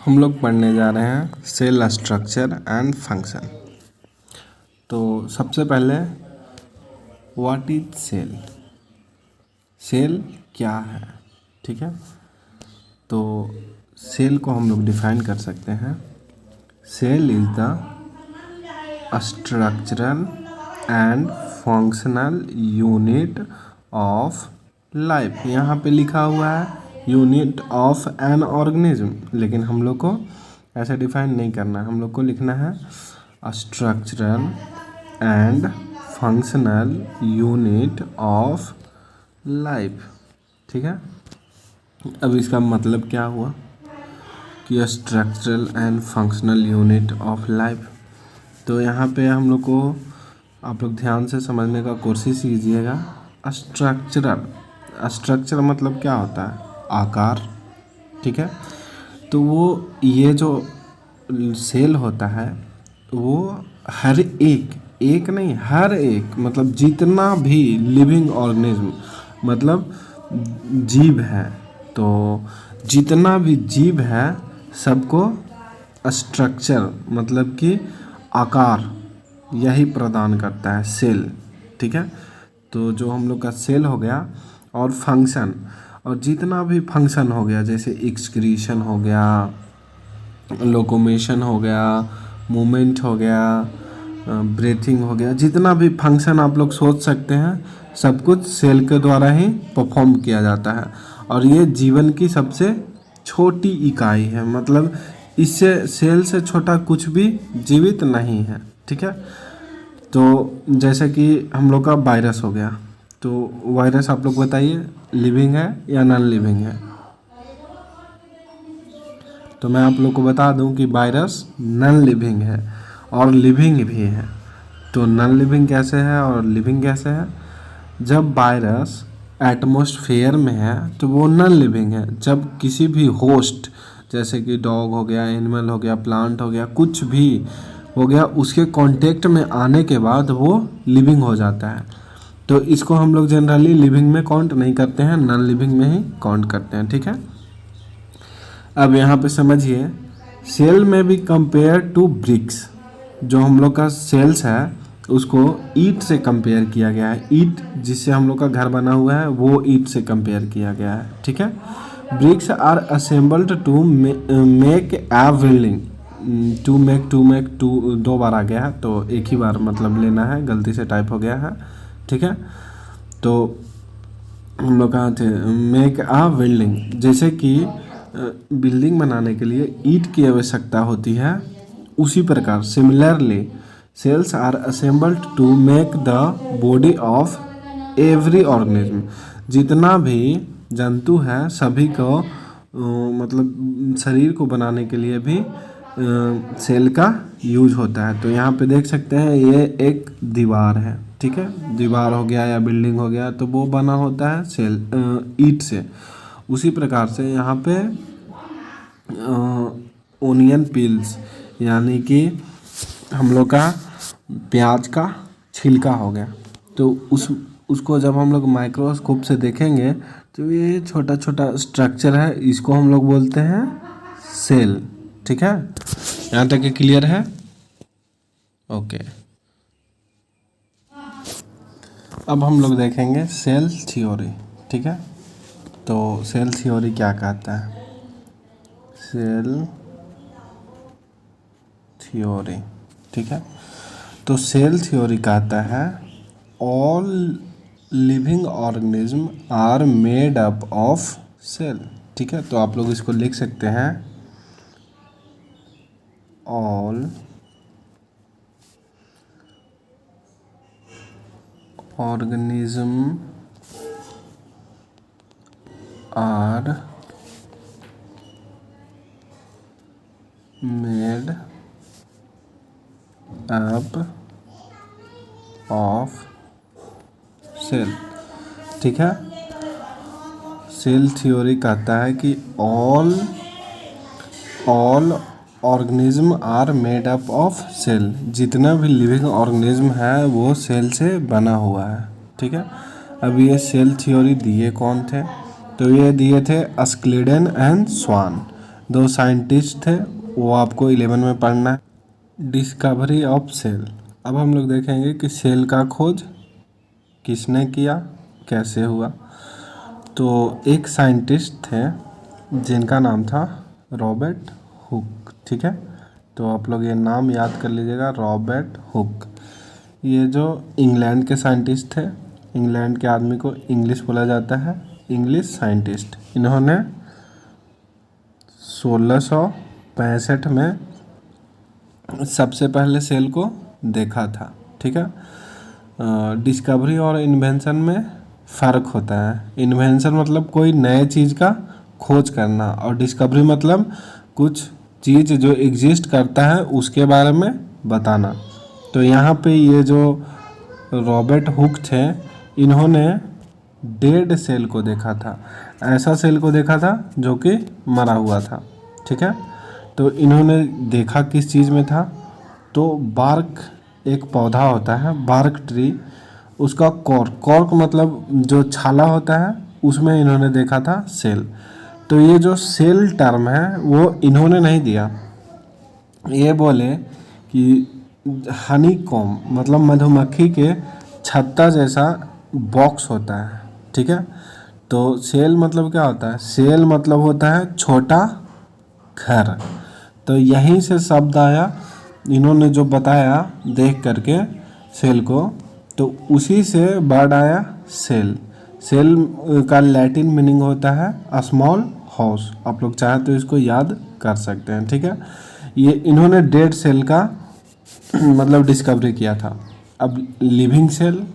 हम लोग पढ़ने जा रहे हैं सेल स्ट्रक्चर एंड फंक्शन। तो सबसे पहले व्हाट इज सेल, सेल क्या है, ठीक है। तो सेल को हम लोग डिफाइन कर सकते हैं। Cell is the structural and functional unit of life. यहाँ पे लिखा हुआ है यूनिट ऑफ एन ऑर्गेनिज्म, लेकिन हम लोग को ऐसे डिफाइन नहीं करना है। हम लोग को लिखना है structural and functional unit of life, ठीक है। अब इसका मतलब क्या हुआ कि structural and functional unit of life. तो यहाँ पे हम लोग को आप लोग ध्यान से समझने का कोशिश कीजिएगा। स्ट्रक्चर मतलब क्या होता है, आकार, ठीक है। तो वो ये जो सेल होता है वो हर एक नहीं, हर एक मतलब जितना भी लिविंग ऑर्गेनिज्म मतलब जीव है, तो जितना भी जीव है सबको स्ट्रक्चर मतलब कि आकार यही प्रदान करता है सेल, ठीक है। तो जो हम लोग का सेल हो गया और फंक्शन, और जितना भी फंक्शन हो गया जैसे एक्सक्रीशन हो गया, लोकोमेशन हो गया, मूवमेंट हो गया, ब्रीथिंग हो गया, जितना भी फंक्शन आप लोग सोच सकते हैं सब कुछ सेल के द्वारा ही परफॉर्म किया जाता है। और ये जीवन की सबसे छोटी इकाई है, मतलब इससे सेल से छोटा कुछ भी जीवित नहीं है, ठीक है। तो जैसे कि हम लोग का वायरस हो गया, तो वायरस आप लोग बताइए लिविंग है या नॉन लिविंग है। तो मैं आप लोग को बता दूं कि वायरस नॉन लिविंग है और लिविंग भी है। तो नॉन लिविंग कैसे है और लिविंग कैसे है? जब वायरस एटमॉस्फेयर में है तो वो नॉन लिविंग है। जब किसी भी होस्ट जैसे कि डॉग हो गया, एनिमल हो गया, प्लांट हो गया, कुछ भी हो गया, उसके कांटेक्ट में आने के बाद वो लिविंग हो जाता है। तो इसको हम लोग जनरली लिविंग में काउंट नहीं करते हैं, नॉन लिविंग में ही काउंट करते हैं, ठीक है। अब यहाँ पे समझिए, सेल में भी कंपेयर टू ब्रिक्स, जो हम लोग का सेल्स है उसको ईंट से कंपेयर किया गया है। ईंट जिससे हम लोग का घर बना हुआ है वो ईंट से कंपेयर किया गया है, ठीक है। Bricks are assembled to make a building. To make to दो बार आ गया है, तो एक ही बार मतलब लेना है, गलती से टाइप हो गया है, ठीक है। तो हम लोग कहाँ थे, मेक आ बिल्डिंग, जैसे कि बिल्डिंग बनाने के लिए ईंट की आवश्यकता होती है, उसी प्रकार similarly cells are assembled to make the body of every organism. जितना भी जंतु है सभी को मतलब शरीर को बनाने के लिए भी सेल का यूज होता है। तो यहाँ पे देख सकते हैं ये एक दीवार है, ठीक है। दीवार हो गया या बिल्डिंग हो गया तो वो बना होता है सेल ईंट से। उसी प्रकार से यहाँ पे ओनियन पील्स यानी कि हम लोग का प्याज का छिलका हो गया, तो उसको जब हम लोग माइक्रोस्कोप से देखेंगे तो ये छोटा छोटा स्ट्रक्चर है, इसको हम लोग बोलते हैं सेल, ठीक है। यहाँ तक ये क्लियर है? ओके। अब हम लोग देखेंगे सेल थ्योरी, ठीक है। तो सेल थ्योरी क्या कहता है? सेल थ्योरी, ठीक है। तो सेल थ्योरी कहता है all living organism are made up of cell, ठीक है। तो आप लोग इसको लिख सकते हैं all organism are made up of cell, ठीक है। सेल थ्योरी कहता है कि all organism are made up of cell, जितना भी लिविंग ऑर्गेनिज्म है वो सेल से बना हुआ है, ठीक है। अब ये सेल थ्योरी दिए कौन थे? तो ये दिए थे स्क्लेडन एंड स्वान। दो साइंटिस्ट थे, वो आपको 11 में पढ़ना है। Discovery of cell. अब हम लोग देखेंगे कि सेल का खोज किसने किया, कैसे हुआ। तो एक साइंटिस्ट थे जिनका नाम था रॉबर्ट हुक, ठीक है। तो आप लोग ये नाम याद कर लीजिएगा, रॉबर्ट हुक। ये जो इंग्लैंड के साइंटिस्ट थे, इंग्लैंड के आदमी को इंग्लिश बोला जाता है, इंग्लिश साइंटिस्ट। इन्होंने 1665 में सबसे पहले सेल को देखा था, ठीक है। डिस्कवरी और इन्वेंशन में फ़र्क होता है। इन्वेंशन मतलब कोई नए चीज़ का खोज करना, और डिस्कवरी मतलब कुछ चीज़ जो एग्जिस्ट करता है उसके बारे में बताना। तो यहाँ पे ये जो रॉबर्ट हुक थे, इन्होंने डेड सेल को देखा था, ऐसा सेल को देखा था जो कि मरा हुआ था, ठीक है। तो इन्होंने देखा किस चीज़ में था, तो बार्क एक पौधा होता है, बार्क ट्री, उसका कॉर्क मतलब जो छाला होता है, उसमें इन्होंने देखा था सेल। तो ये जो सेल टर्म है वो इन्होंने नहीं दिया, ये बोले कि हनी कॉम मतलब मधुमक्खी के छत्ता जैसा बॉक्स होता है, ठीक है। तो सेल मतलब क्या होता है, सेल मतलब होता है छोटा घर। तो यहीं से शब्द आया, इन्होंने जो बताया देख करके सेल को, तो उसी से वर्ड आया सेल। सेल का लैटिन मीनिंग होता है स्मॉल हाउस। आप लोग चाहें तो इसको याद कर सकते हैं, ठीक है। ये इन्होंने डेड सेल का मतलब डिस्कवरी किया था। अब लिविंग सेल,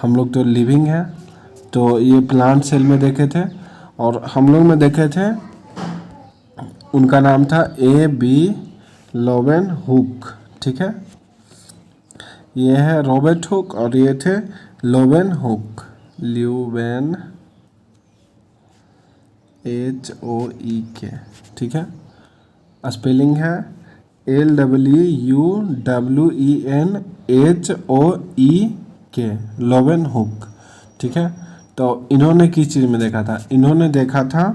हम लोग तो लिविंग है, तो ये प्लांट सेल में देखे थे, और हम लोग में देखे थे, उनका नाम था A.B. लोवेन हुक, ठीक है। ये है रॉबर्ट हुक और ये थे लोवेन हुक, ल्यूवेन HOEK, ठीक है। स्पेलिंग है LWUWENHOEK, लोवेन हुक, ठीक है। तो इन्होंने किस चीज़ में देखा था, इन्होंने देखा था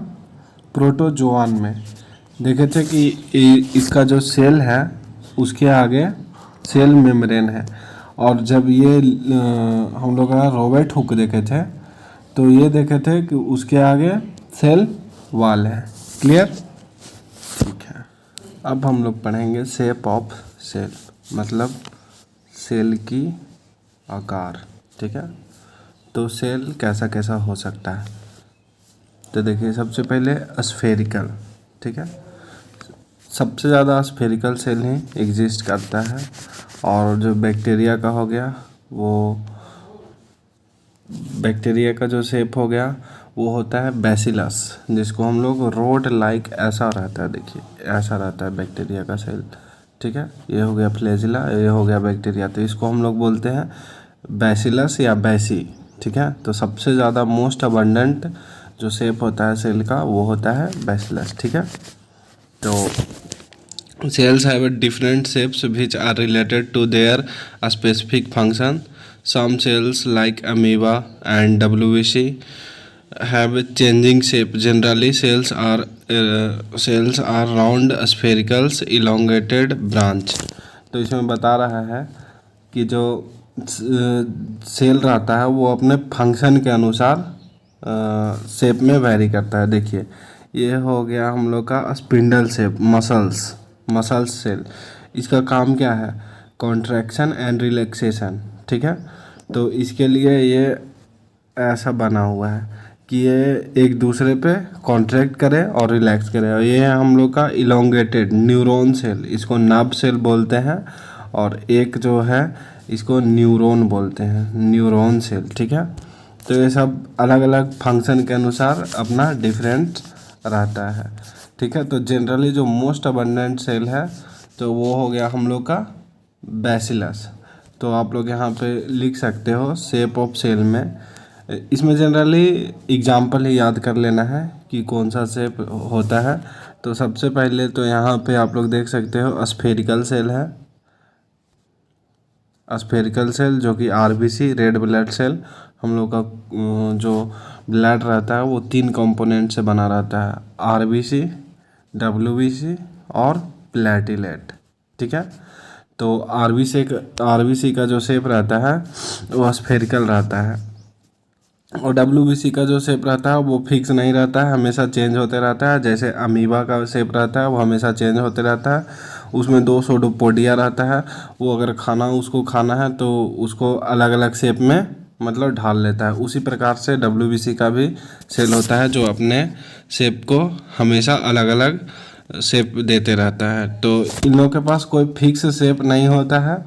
प्रोटोजोआन में। देखे थे कि इसका जो सेल है उसके आगे सेल मेम्ब्रेन है, और जब ये हम लोग रॉबर्ट हुक देखे थे, तो ये देखे थे कि उसके आगे सेल वॉल है। क्लियर, ठीक है। अब हम लोग पढ़ेंगे शेप ऑफ सेल, मतलब सेल की आकार, ठीक है। तो सेल कैसा कैसा हो सकता है, तो देखिए सबसे पहले स्फेरिकल, ठीक है। सबसे ज़्यादा स्फेरिकल सेल ही एग्जिस्ट करता है। और जो बैक्टीरिया का हो गया, वो बैक्टीरिया का जो शेप हो गया वो होता है बैसिलस, जिसको हम लोग रोड लाइक ऐसा रहता है, देखिए ऐसा रहता है बैक्टीरिया का सेल, ठीक है। ये हो गया फ्लैजिला, ये हो गया बैक्टीरिया, तो इसको हम लोग बोलते हैं बैसिलस या बैसी, ठीक है। तो सबसे ज़्यादा मोस्ट अबंडेंट जो शेप होता है सेल का वो होता है बैसिलस, ठीक है। तो cells have a different shapes which are related to their specific function. Some cells like amoeba and WBC have a changing shape. Generally cells are round spherical elongated branch. तो इसमें बता रहा है कि जो सेल रहता है वो अपने फंक्शन के अनुसार शेप में वैरी करता है। देखिए ये हो गया हम लोग का स्पिंडल शेप, मसल्स सेल। इसका काम क्या है, कॉन्ट्रैक्शन एंड रिलैक्सेशन, ठीक है। तो इसके लिए ये ऐसा बना हुआ है कि ये एक दूसरे पे कॉन्ट्रैक्ट करे और रिलैक्स करे। और ये है हम लोग का इलोंगेटेड न्यूरॉन सेल, इसको नर्व सेल बोलते हैं, और एक जो है इसको न्यूरॉन बोलते हैं, न्यूरॉन सेल, ठीक है। तो ये सब अलग अलग फंक्शन के अनुसार अपना डिफरेंट रहता है, ठीक है। तो जनरली जो मोस्ट अबंडेंट सेल है तो वो हो गया हम लोग का बैसिलस। तो आप लोग यहाँ पे लिख सकते हो शेप ऑफ सेल में। इसमें जनरली एग्जाम्पल ही याद कर लेना है कि कौन सा शेप होता है। तो सबसे पहले तो यहाँ पे आप लोग देख सकते हो स्फेरिकल सेल है, स्फेरिकल सेल जो कि RBC रेड ब्लड सेल, हम लोग का जो ब्लड रहता है वो 3 कंपोनेंट से बना रहता है, RBC, WBC और प्लेटलेट, ठीक है। तो आरबीसी का जो शेप रहता है वो स्फेरिकल रहता है, और WBC का जो शेप रहता है वो फिक्स नहीं रहता है, हमेशा चेंज होते रहता है। जैसे अमीबा का शेप रहता है वो हमेशा चेंज होते रहता है, उसमें 2 सूडोपोडिया रहता है, वो अगर उसको खाना है तो उसको अलग अलग शेप में मतलब ढाल लेता है। उसी प्रकार से WBC का भी सेल होता है जो अपने शेप को हमेशा अलग अलग शेप देते रहता है। तो इन लोगों के पास कोई फिक्स शेप नहीं होता है,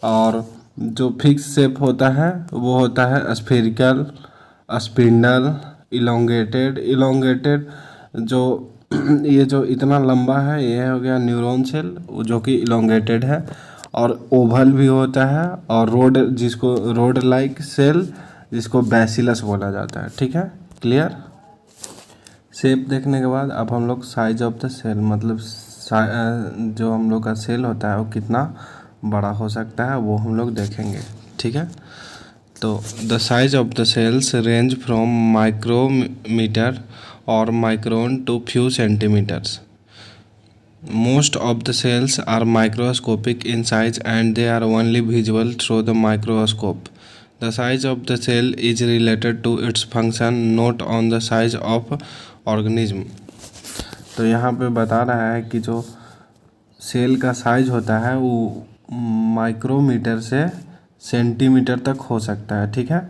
और जो फिक्स शेप होता है वो होता है स्फेरिकल, स्पिंडल, इलोंगेटेड जो ये जो इतना लंबा है ये हो गया न्यूरॉन सेल जो कि इलोंगेटेड है, और ओवल भी होता है, और रोड लाइक सेल जिसको बैसिलस बोला जाता है, ठीक है। क्लियर। शेप देखने के बाद अब हम लोग साइज ऑफ द सेल मतलब जो हम लोग का सेल होता है वो कितना बड़ा हो सकता है वो हम लोग देखेंगे, ठीक है। तो the size of the cells range from micrometre और micron to few centimetres. Most of the cells are microscopic in size and they are only visible through the microscope. The size of the cell is related to its function, not on the size of organism. तो यहाँ पे बता रहा है कि जो cell का size होता है वो माइक्रोमीटर से सेंटीमीटर तक हो सकता है, ठीक है।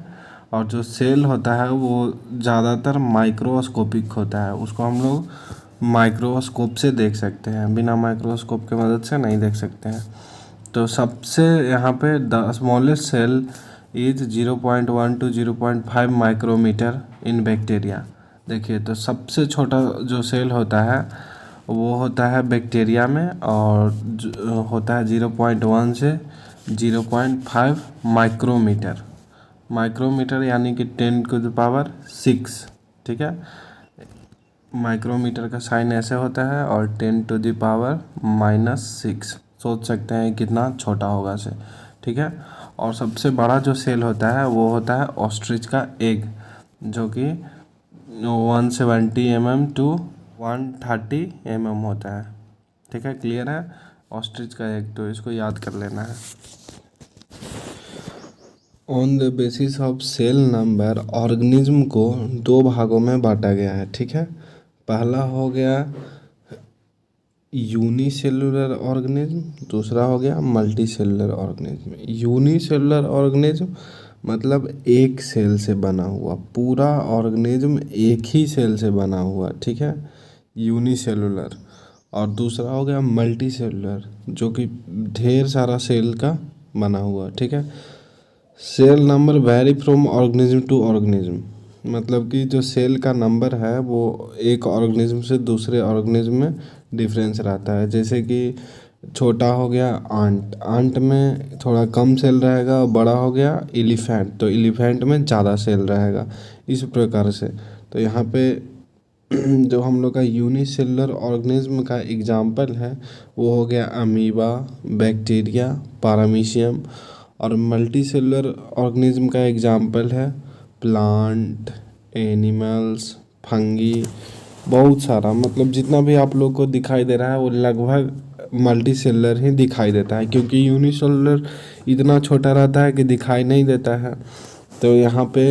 और जो सेल होता है वो ज़्यादातर माइक्रोस्कोपिक होता है, उसको हम लोग माइक्रोस्कोप से देख सकते हैं, बिना माइक्रोस्कोप के मदद से नहीं देख सकते हैं। तो सबसे यहाँ पे the smallest cell is 0.1 to 0.5 micrometre in bacteria. देखिए तो सबसे छोटा जो सेल होता है वो होता है बैक्टीरिया में, और होता है 0.1 से 0.5 माइक्रोमीटर यानी कि 10⁶, ठीक है। माइक्रोमीटर का साइन ऐसे होता है और 10⁻⁻⁶, सोच सकते हैं कितना छोटा होगा से, ठीक है। और सबसे बड़ा जो सेल होता है वो होता है ऑस्ट्रिच का एग, जो कि 170 mm to 130 mm होता है, ठीक है। क्लियर है। ऑस्ट्रिच का एग, तो इसको याद कर लेना है। On the basis of cell number organism को 2 भागों में बांटा गया है, ठीक है। पहला हो गया यूनिसेलुलर ऑर्गेनिज्म, दूसरा हो गया मल्टीसेलुलर ऑर्गेनिज्म। यूनिसेलुलर ऑर्गेनिज्म मतलब एक सेल से बना हुआ, पूरा ऑर्गेनिज्म एक ही सेल से बना हुआ, ठीक है, यूनिसेलुलर। और दूसरा हो गया मल्टीसेलुलर जो कि ढेर सारा सेल का बना हुआ, ठीक है। Cell number vary from organism to organism, मतलब कि जो सेल का नंबर है वो एक ऑर्गेनिज्म से दूसरे ऑर्गेनिज्म में डिफरेंस रहता है। जैसे कि छोटा हो गया आंट में थोड़ा कम सेल रहेगा, और बड़ा हो गया एलिफेंट, तो एलिफेंट में ज़्यादा सेल रहेगा, इस प्रकार से। तो यहाँ पे जो हम लोग का यूनिसेलुलर ऑर्गेनिज्म का एग्जाम्पल है वो हो गया अमीबा, बैक्टीरिया, पारामीशियम। और मल्टीसेलुलर ऑर्गेनिज्म का एग्जाम्पल है प्लांट, एनिमल्स, फंगी, बहुत सारा, मतलब जितना भी आप लोग को दिखाई दे रहा है वो लगभग मल्टीसेलुलर ही दिखाई देता है, क्योंकि यूनिसेलुलर इतना छोटा रहता है कि दिखाई नहीं देता है। तो यहाँ पे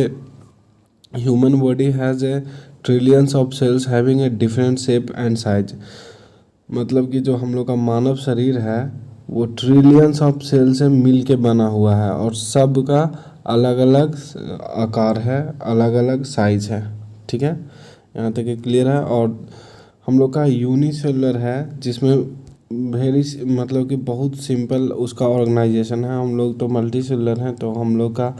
human body has a trillions of sales having a different shape and size, मतलब कि जो हम लोग का मानव शरीर है वो ट्रिलियंस ऑफ सेल से मिल के बना हुआ है, और सब का अलग अलग आकार है, अलग अलग साइज है, ठीक है। यहाँ तक क्लियर है। और हम लोग का यूनिसेलुलर है जिसमें मतलब कि बहुत सिंपल उसका ऑर्गेनाइजेशन है। हम लोग तो मल्टीसेलुलर हैं, तो हम लोग का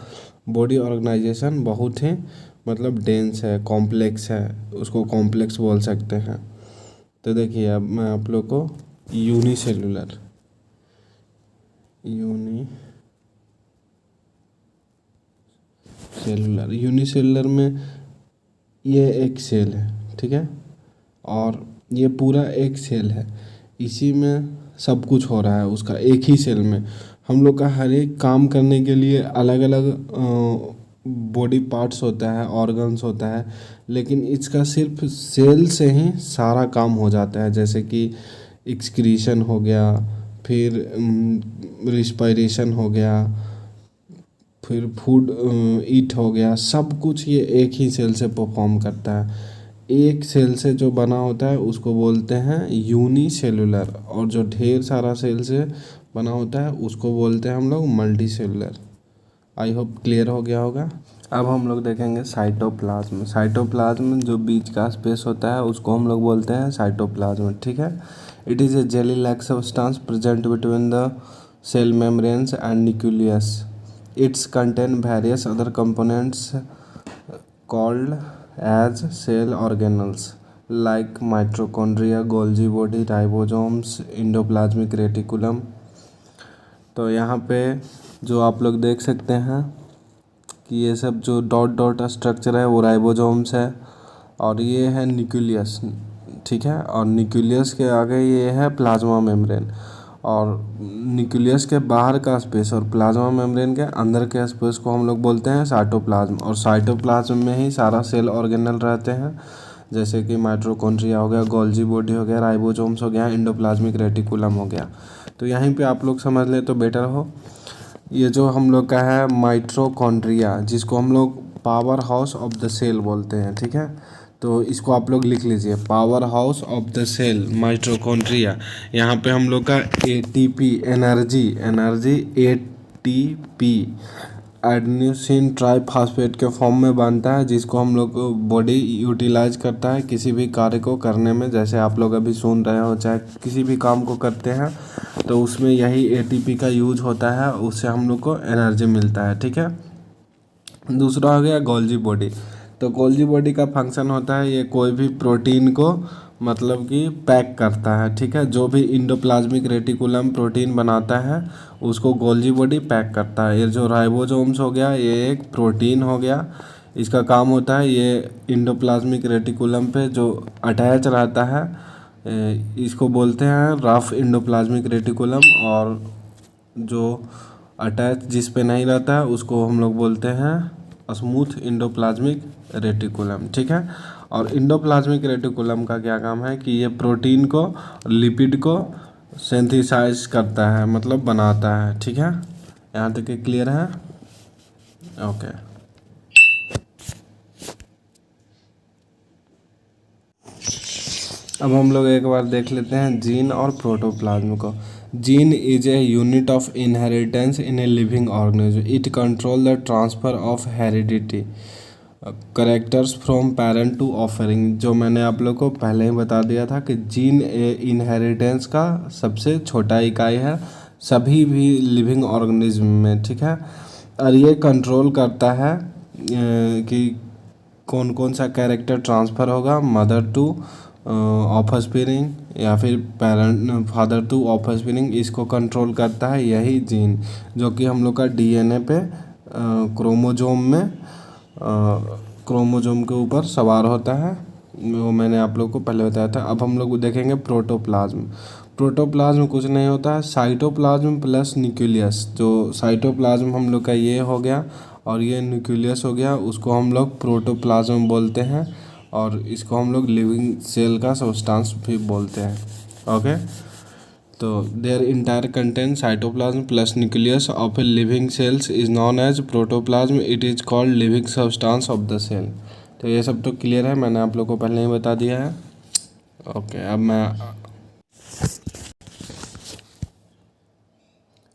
बॉडी ऑर्गेनाइजेशन बहुत ही मतलब डेंस है, कॉम्प्लेक्स है, उसको कॉम्प्लेक्स बोल सकते हैं। तो देखिए अब मैं आप लोग को यूनिसेलुलर यूनिसेलुलर में ये एक सेल है, ठीक है, और ये पूरा एक सेल है, इसी में सब कुछ हो रहा है उसका एक ही सेल में। हम लोग का हर एक काम करने के लिए अलग अलग बॉडी पार्ट्स होता है, ऑर्गन्स होता है, लेकिन इसका सिर्फ सेल से ही सारा काम हो जाता है। जैसे कि एक्सक्रीशन हो गया, फिर रिस्पायरेशन हो गया, फिर फूड ईट हो गया, सब कुछ ये एक ही सेल से परफॉर्म करता है। एक सेल से जो बना होता है उसको बोलते हैं यूनिसेलुलर, और जो ढेर सारा सेल से बना होता है उसको बोलते हैं हम लोग multi cellular. I hope clear हो गया होगा। अब हम लोग देखेंगे साइटोप्लाज्म। साइटोप्लाज्म जो बीच का स्पेस होता है उसको हम लोग बोलते हैं साइटोप्लाज्म, ठीक है। It is a jelly like substance present between the cell membranes and nucleus. It's contain various other components called as cell organelles like mitochondria, Golgi body, ribosomes, endoplasmic reticulum. तो यहाँ पे जो आप लोग देख सकते हैं कि ये सब जो डॉट डॉट स्ट्रक्चर है वो राइबोसोम्स है, और ये है न्यूक्लियस, ठीक है। और न्यूक्लियस के आगे ये है प्लाज्मा मेम्ब्रेन, और न्यूक्लियस के बाहर का स्पेस और प्लाज्मा मेम्ब्रेन के अंदर के स्पेस को हम लोग बोलते हैं साइटोप्लाज्म। और साइटोप्लाज्म में ही सारा सेल ऑर्गेनल रहते हैं, जैसे कि माइटोकॉन्ड्रिया हो गया, गोल्जी बॉडी हो गया, राइबोसोम्स हो गया, एंडोप्लाज्मिक रेटिकुलम हो गया। तो यहीं पे आप लोग समझ लें तो बेटर हो। ये जो हम लोग का है माइटोकॉन्ड्रिया, जिसको हम लोग power house of the cell बोलते हैं, ठीक है। तो इसको आप लोग लिख लीजिए, power house of the cell mitochondria. यहाँ पे हम लोग का ATP energy ATP adenosine triphosphate के फॉर्म में बनता है, जिसको हम लोग बॉडी यूटिलाइज करता है किसी भी कार्य को करने में। जैसे आप लोग अभी सुन रहे हो, चाहे किसी भी काम को करते हैं तो उसमें यही एटीपी का यूज होता है, उससे हम लोग को एनर्जी मिलता है, ठीक है। दूसरा हो गया गोल्जी बॉडी। तो गोल्जी बॉडी का फंक्शन होता है ये कोई भी प्रोटीन को मतलब कि पैक करता है, ठीक है। जो भी इंडोप्लाज्मिक रेटिकुलम प्रोटीन बनाता है उसको गोल्जी बॉडी पैक करता है। ये जो राइबोसोम्स हो गया ये एक प्रोटीन हो गया, इसका काम होता है ये इंडोप्लाज्मिक रेटिकुलम पे जो अटैच रहता है इसको बोलते हैं रफ इंडोप्लाज्मिक रेटिकुलम, और जो अटैच जिस पे नहीं रहता है उसको हम लोग बोलते हैं स्मूथ इंडोप्लाज्मिक रेटिकुलम, ठीक है। और इंडोप्लाज्मिक रेटिकुलम का क्या काम है कि ये प्रोटीन को, लिपिड को सिंथेसाइज करता है, मतलब बनाता है, ठीक है। यहाँ तक क्लियर है? ओके। अब हम लोग एक बार देख लेते हैं जीन और प्रोटोप्लाज्म को। Gene is a unit of inheritance in a living organism. It control the transfer of heredity characters from parent to offering. जो मैंने आप लोग को पहले ही बता दिया था कि जीन इनहेरिटेंस का सबसे छोटा इकाई है सभी भी लिविंग ऑर्गेनिज्म में, ठीक है। और ये कंट्रोल करता है कि कौन कौन सा कैरेक्टर ट्रांसफ़र होगा मदर टू ऑफस्प्रिंग या फिर पेरेंट फादर टू ऑफस्प्रिंग, इसको कंट्रोल करता है यही जीन, जो कि हम लोग का डीएनए पे क्रोमोजोम के ऊपर सवार होता है। वो मैंने आप लोग को पहले बताया था। अब हम लोग देखेंगे प्रोटोप्लाज्म। प्रोटोप्लाज्म कुछ नहीं होता है, साइटोप्लाज्म प्लस न्यूक्लियस। जो साइटोप्लाज्म हम लोग का ये हो गया और ये न्यूक्लियस हो गया, उसको हम लोग प्रोटोप्लाज्म बोलते हैं, और इसको हम लोग लिविंग सेल का सब्सटेंस भी बोलते हैं, ओके। तो their entire content cytoplasm plus nucleus of a living cells is known as protoplasm. It is called living substance of the cell. तो ये सब तो क्लियर है, मैंने आप लोग को पहले ही बता दिया है, ओके।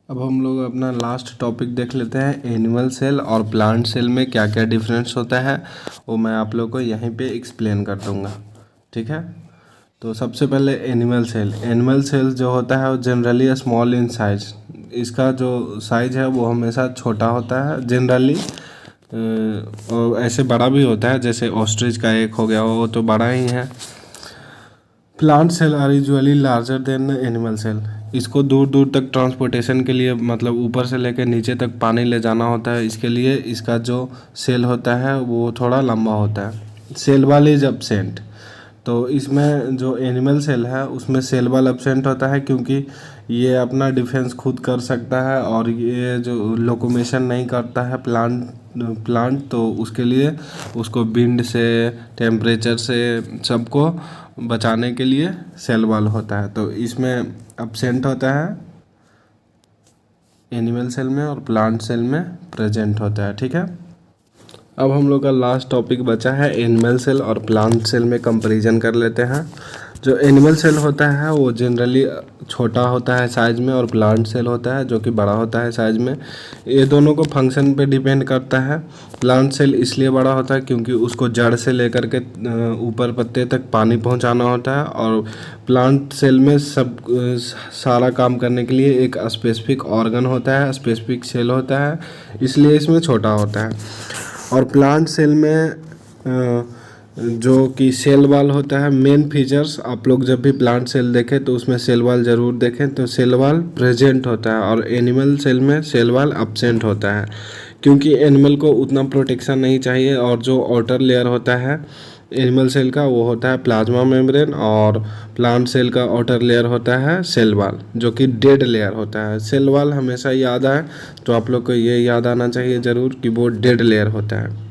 अब हम लोग अपना लास्ट टॉपिक देख लेते हैं, एनिमल सेल और प्लांट सेल में क्या क्या डिफरेंस होता है वो मैं आप लोग को यहीं पे एक्सप्लेन कर दूंगा, ठीक है। तो सबसे पहले एनिमल सेल। एनिमल सेल जो होता है वो जनरली स्मॉल इन साइज। इसका जो साइज है वो हमेशा छोटा होता है जनरली, और ऐसे बड़ा भी होता है, जैसे ऑस्ट्रिच का एक हो गया वो तो बड़ा ही है। Plant cell are usually larger than animal cell. इसको दूर दूर तक ट्रांसपोर्टेशन के लिए, मतलब ऊपर से लेकर नीचे तक पानी ले जाना होता है, इसके लिए इसका जो सेल होता है वो थोड़ा लंबा होता है। Cell wall is absent. तो इसमें जो एनिमल सेल है उसमें सेल वॉल एब्सेंट होता है, क्योंकि ये अपना डिफेंस खुद कर सकता है और ये जो लोकोमेशन नहीं करता है प्लांट तो उसके लिए उसको विंड से, टेम्परेचर से, सबको बचाने के लिए सेल वॉल होता है। तो इसमें एब्सेंट होता है एनिमल सेल में और प्लांट सेल में प्रेजेंट होता है। ठीक है, अब हम लोग का लास्ट टॉपिक बचा है एनिमल सेल और प्लांट सेल में कंपैरिजन कर लेते हैं। जो एनिमल सेल होता है वो जनरली छोटा होता है साइज़ में, और प्लांट सेल होता है जो कि बड़ा होता है साइज़ में। ये दोनों को फंक्शन पे डिपेंड करता है। प्लांट सेल इसलिए बड़ा होता है क्योंकि उसको जड़ से लेकर के ऊपर पत्ते तक पानी पहुंचाना होता है, और प्लांट सेल में सब सारा काम करने के लिए एक स्पेसिफिक ऑर्गन होता है, स्पेसिफिक सेल होता है, इसलिए इसमें छोटा होता है। और प्लांट सेल में जो कि सेल वॉल होता है, मेन फीचर्स आप लोग जब भी प्लांट सेल देखें तो उसमें सेल वॉल ज़रूर देखें, तो सेल वॉल प्रेजेंट होता है। और एनिमल सेल में सेल वॉल एब्सेंट होता है, क्योंकि एनिमल को उतना प्रोटेक्शन नहीं चाहिए। और जो आउटर लेयर होता है एनिमल सेल का वो होता है प्लाज्मा मेम्ब्रेन, और प्लांट सेल का आउटर लेयर होता है सेल वॉल, जो कि डेड लेयर होता है। सेल वॉल हमेशा याद आए तो आप लोग को ये याद आना चाहिए ज़रूर कि वो डेड लेयर होता है।